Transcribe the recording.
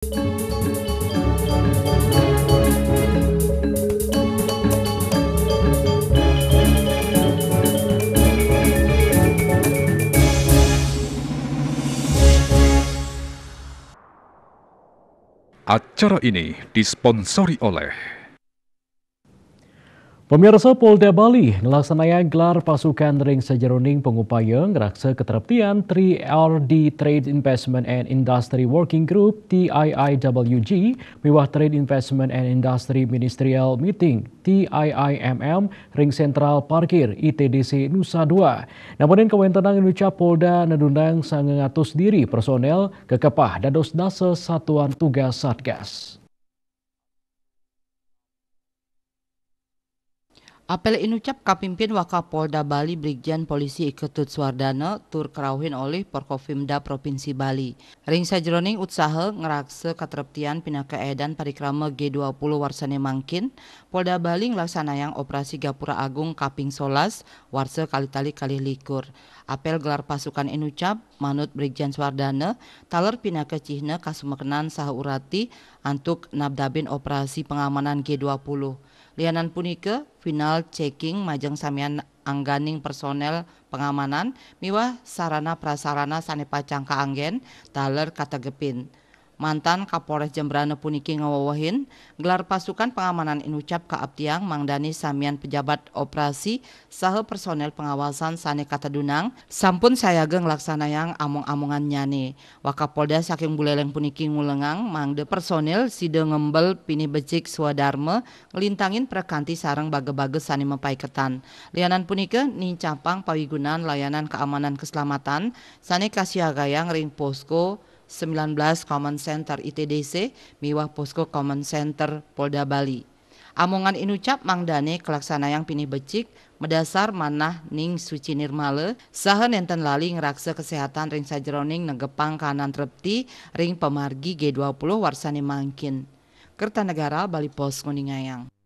Acara ini disponsori oleh Pemirsa, Polda Bali melaksanakan gelar pasukan ring sajeroning pengupaya ngeraksa ketertiban 3RD Trade Investment and Industry Working Group TIIWG miwah Trade Investment and Industry Ministerial Meeting TIIMM Ring Sentral Parkir ITDC Nusa Dua. Namun kewenangan ucap Polda nedundang sangatus diri personel kekepah dados dasa satuan tugas Satgas. Apel inucap kapimpin Wakapolda Bali Brigjen Polisi Iketut Suwardana tur kerauhin oleh Porkopimda Provinsi Bali. Ring sajeroning utsaha ngerakse katereptian pinaka edan parikrama G20 warsane mangkin, Polda Bali ngelaksanayang operasi Gapura Agung Kaping Solas warsa kali-tali kali likur. Apel gelar pasukan inucap manut Brigjen Suwardana taler pinaka cihna kasumekenan saha urati antuk nabdabin operasi pengamanan G20. Lianan punika final checking majeng samian angganing personel pengamanan miwah sarana prasarana sanepacang kaanggen taler kategepin. Mantan Kapolres Jembrana puniki ngawawahin gelar pasukan pengamanan inucap kaaptiang mangdani samian pejabat operasi saha personel pengawasan sane katadunang sampun sayageng laksanayang among-amongan nyane. Wakapolda saking buleleng puniki ngulengang mangde personel side ngembel pini becik swadharma ngelintangin prekanti sareng bage-bage sane mepaiketan. Lianan punika nincapang pawigunan layanan keamanan keselamatan sane kasiagayang ring posko 19 Common Center ITDC miwah posko Common Center Polda Bali. Amongan inucap mangdane kelaksanayang pini becik medasar manah ning suci nirmale saha nenten lali ngeraksa kesehatan ring sajeroning negepang kanan trepti ring pemargi G20 warsane mangkin. Kertanegara Bali Pos Nguningayang.